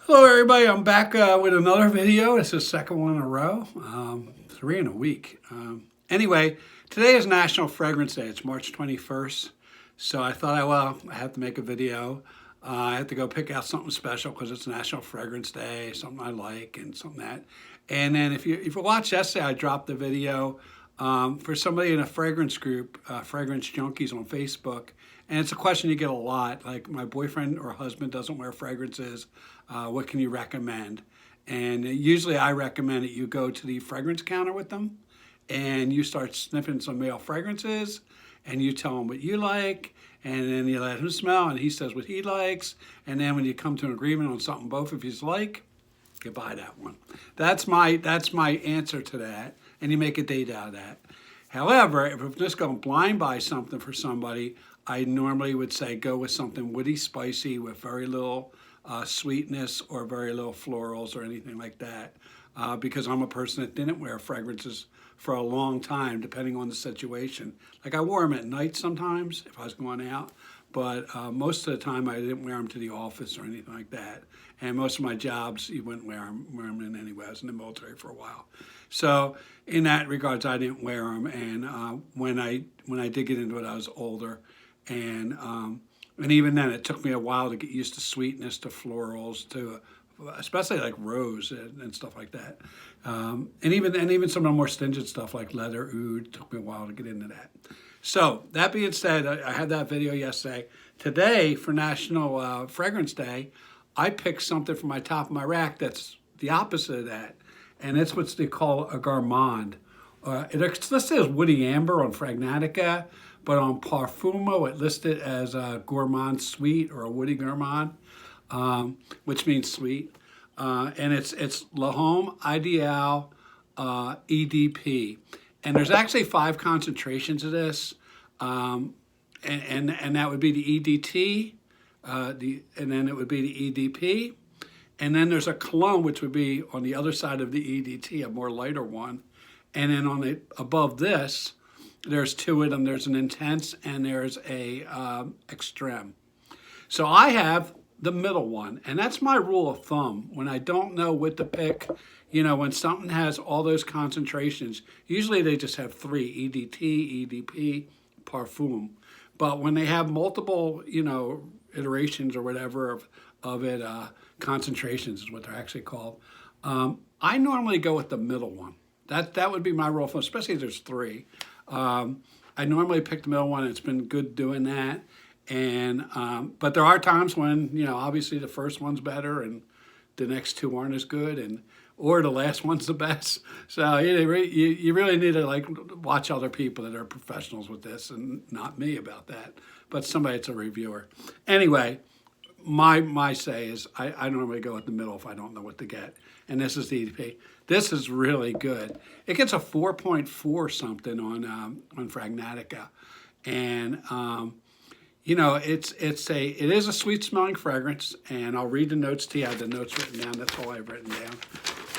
Hello everybody, I'm back with another video. It's the second one in a row, 3 in a week. Anyway, today is National Fragrance Day. It's March 21st. So I thought, I have to make a video. I have to go pick out something special because it's National Fragrance Day, something I like and something that. And then if you watched yesterday, I dropped the video for somebody in a fragrance group, Fragrance Junkies on Facebook. And it's a question you get a lot, like my boyfriend or husband doesn't wear fragrances. What can you recommend? And usually I recommend that you go to the fragrance counter with them and you start sniffing some male fragrances and you tell him what you like and then you let him smell and he says what he likes. And then when you come to an agreement on something both of you like, you buy that one. That's my answer to that, and you make a date out of that. However, if I'm just going blind buy something for somebody, I normally would say go with something woody, spicy with very little sweetness or very little florals or anything like that. Because I'm a person that didn't wear fragrances for a long time, depending on the situation. Like I wore them at night sometimes if I was going out, but most of the time I didn't wear them to the office or anything like that. And most of my jobs, you wouldn't wear them in anyway. I was in the military for a while. So in that regards, I didn't wear them. And when I did get into it, I was older. And even then, it took me a while to get used to sweetness, to florals, to especially like rose and stuff like that. And even some of the more stringent stuff like leather, oud, took me a while to get into that. So that being said, I had that video yesterday. Today, for National Fragrance Day, I picked something from my top of my rack that's the opposite of that. And it's what they call a gourmand. It's listed as woody amber on Fragnatica, but on Parfumo it listed as a gourmand sweet or a woody gourmand, which means sweet. And it's La Homme Ideal EDP. And there's actually 5 concentrations of this. And that would be the EDT, and then it would be the EDP. And then there's a cologne, which would be on the other side of the EDT, a more lighter one. And then above this, there's 2 of them. There's an intense and there's a extreme. So I have the middle one, and that's my rule of thumb. When I don't know what to pick, when something has all those concentrations, usually they just have 3, EDT, EDP, Parfum. But when they have multiple, iterations or whatever of it, concentrations is what they're actually called, I normally go with the middle one. That would be my rule of thumb, especially if there's 3. I normally pick the middle one, and it's been good doing that. And but there are times when obviously the first one's better and the next 2 aren't as good, or the last one's the best. So you really need to watch other people that are professionals with this, and not me about that, but somebody that's a reviewer. Anyway, my say is I normally go with the middle if I don't know what to get. And this is the EDP. This is really good. It gets a 4.4 something on Fragnatica, and it is a sweet smelling fragrance, and I'll read the notes to you. I have the notes written down. That's all I've written down.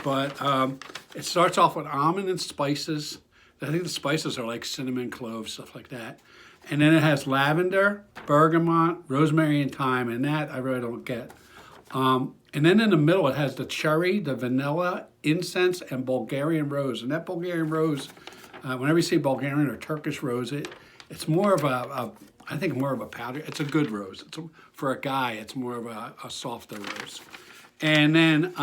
But it starts off with almond and spices. I think the spices are like cinnamon, cloves, stuff like that. And then it has lavender, bergamot, rosemary, and thyme, and that I really don't get. And then in the middle, it has the cherry, the vanilla, incense, and Bulgarian rose. And that Bulgarian rose, whenever you see Bulgarian or Turkish rose, it's more of I think more of a powder. It's a good rose. For a guy, it's more of a softer rose. And then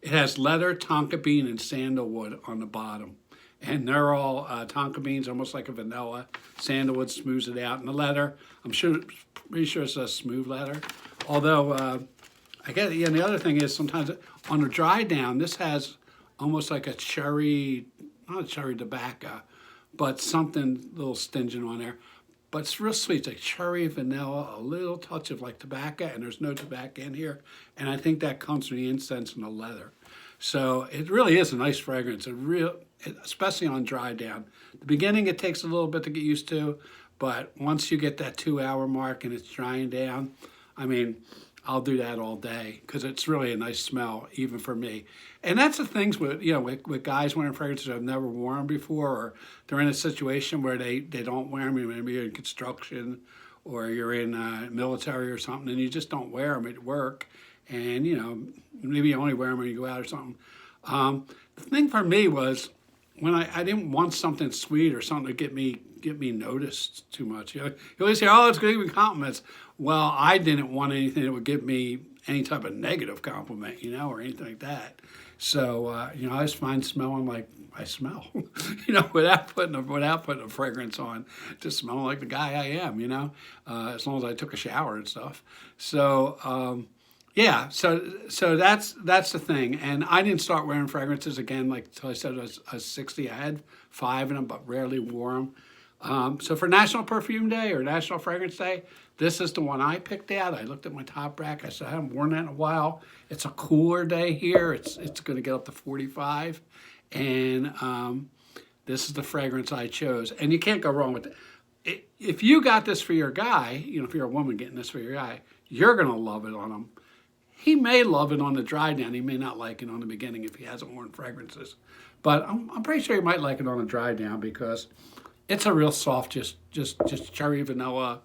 it has leather, tonka bean, and sandalwood on the bottom. And they're all tonka beans, almost like a vanilla. Sandalwood smooths it out. And the leather, pretty sure it's a smooth leather. Although, I guess, and the other thing is sometimes on a dry down, this has almost like a cherry, not a cherry tobacco, but something a little stingent on there. But it's real sweet. It's like cherry, vanilla, a little touch of like tobacco, and there's no tobacco in here. And I think that comes from the incense and the leather. So it really is a nice fragrance. Especially on dry down. The beginning, it takes a little bit to get used to, but once you get that 2-hour mark and it's drying down, I'll do that all day because it's really a nice smell, even for me. And that's the things with guys wearing fragrances that have never worn them before, or they're in a situation where they don't wear them, maybe in construction or you're in military or something, and you just don't wear them at work, and you know, maybe you only wear them when you go out or something. The thing for me was when I didn't want something sweet or something to get me noticed too much. You know, you always hear, "Oh, it's going to give me compliments." Well, I didn't want anything that would give me any type of negative compliment, you know, or anything like that. So you know, I just find smelling like I smell, you know, without putting a fragrance on, just smelling like the guy I am, you know, as long as I took a shower and stuff. So. Yeah, so that's the thing, and I didn't start wearing fragrances again like until I said I was 60. I had 5 of them, but rarely wore them. So for National Perfume Day or National Fragrance Day, this is the one I picked out. I looked at my top rack. I said I haven't worn that in a while. It's a cooler day here. It's going to get up to 45, and this is the fragrance I chose. And you can't go wrong with it. If you got this for your guy, you know, if you're a woman getting this for your guy, you're going to love it on him. He may love it on the dry down. He may not like it on the beginning if he hasn't worn fragrances. But I'm pretty sure he might like it on the dry down because it's a real soft, just cherry vanilla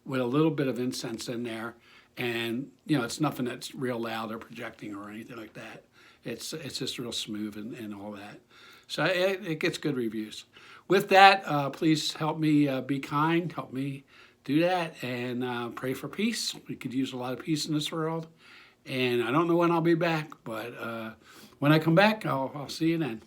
with a little bit of incense in there. And, you know, it's nothing that's real loud or projecting or anything like that. It's just real smooth and all that. So it gets good reviews. With that, please help me be kind. Help me do that and pray for peace. We could use a lot of peace in this world. And I don't know when I'll be back, but when I come back, I'll see you then.